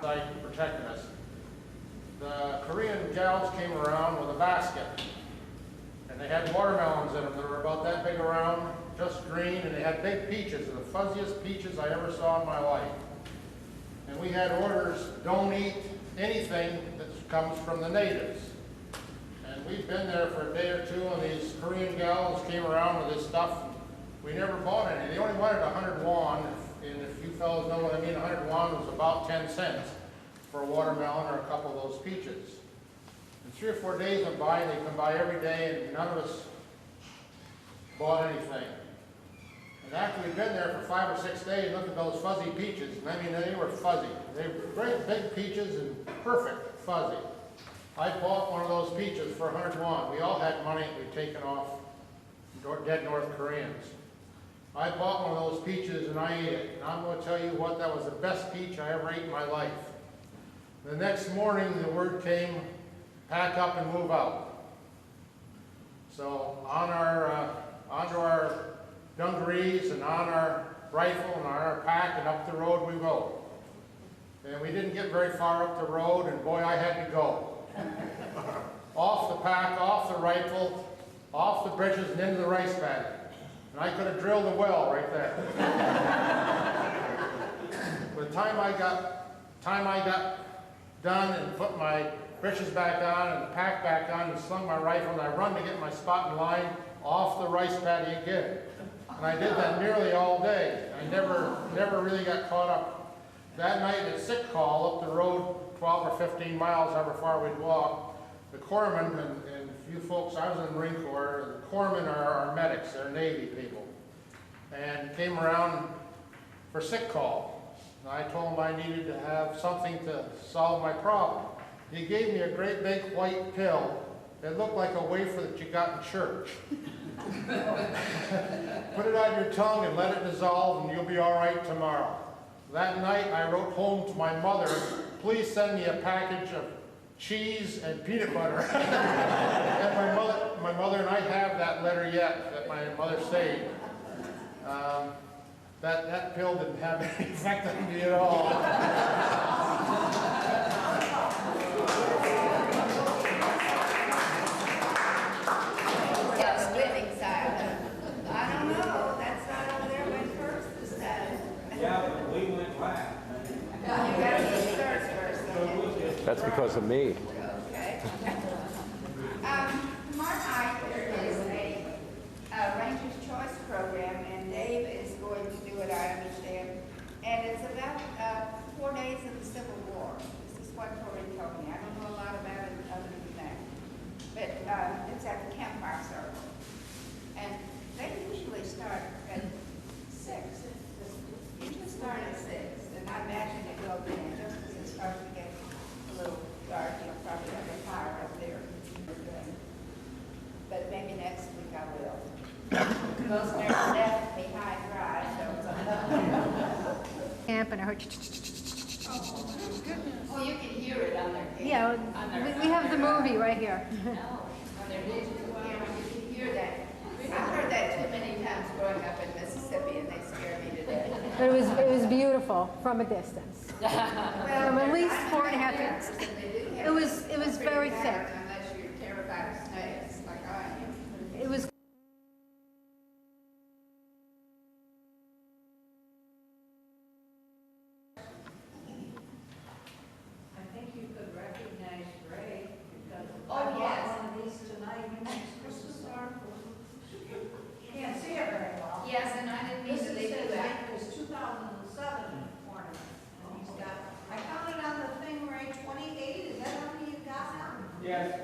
Like protecting us. The Korean gals came around with a basket, and they had watermelons in them that were about that big around, just green, and they had big peaches, the fuzziest peaches I ever saw in my life. And we had orders, don't eat anything that comes from the natives. And we'd been there for a day or two, and these Korean gals came around with this stuff. We never bought any. They only wanted 100 won, and if you fellows know what I mean, 100 won was about 10 cents for a watermelon or a couple of those peaches. And 3 or 4 days went by, and they come by every day, and none of us bought anything. And after we'd been there for 5 or 6 days, looked at those fuzzy peaches, and I mean, they were fuzzy. They were great big peaches and perfect fuzzy. I bought one of those peaches for 100 won. We all had money that we'd taken off dead North Koreans. I bought one of those peaches and I ate it. And I'm going to tell you what, that was the best peach I ever ate in my life. The next morning the word came, pack up and move out. So onto our dungarees and on our rifle and on our pack and up the road we go. And we didn't get very far up the road, and boy, I had to go. Off the pack, off the rifle, off the bridges and into the rice paddy. And I could have drilled a well right there. By the time I got done and put my breeches back on and the pack back on and slung my rifle, and I run to get my spot in line, off the rice paddy again. And I did that nearly all day. I never really got caught up. That night at sick call up the road 12 or 15 miles, however far we'd walk, the corpsmen and a few folks, I was in the Marine Corps, the corpsmen are our medics, they're Navy people, and came around for sick call. And I told him I needed to have something to solve my problem. He gave me a great big white pill that looked like a wafer that you got in church. Put it on your tongue and let it dissolve and you'll be all right tomorrow. That night I wrote home to my mother, please send me a package of cheese and peanut butter. And my mother and I have that letter yet that my mother saved. That pill didn't have any effect on me at all. I don't know, that side over there went first this time. Yeah, but we went last. You gotta get started first, okay? That's because of me. Okay. Tomorrow night there is a Ranger's Choice program, and Dave is going to do it, I understand. And it's about 4 days of the Civil War. This is what Tori told me. I don't know a lot about it other than that. But it's at the campfire circle. And they usually start at 6. Usually start at 6. And I imagine it will be, just as it starts to get a little dark, you'll probably have a fire up there. But maybe next week I will. Most nerves left me high and dry, so. Camp and I heard. Oh, you can hear it on their camera. Yeah, we have the movie right here. On their digital camera, you can hear that. I've heard that too many times growing up in Mississippi, and they scare me to death. But it was beautiful from a distance. From at least 4.5 inches. It was very thick. Unless you're terrified of snakes, like I am. It was. I think you could recognize Ray because Oh, I yes. bought one of these tonight. He makes Christmas art. You can't see it very well. Yes, and I didn't mean This to is leave his, that. his 2007 ornament. And he's got, I counted on the thing, Ray, 28. Is that how many you've got now? Yes.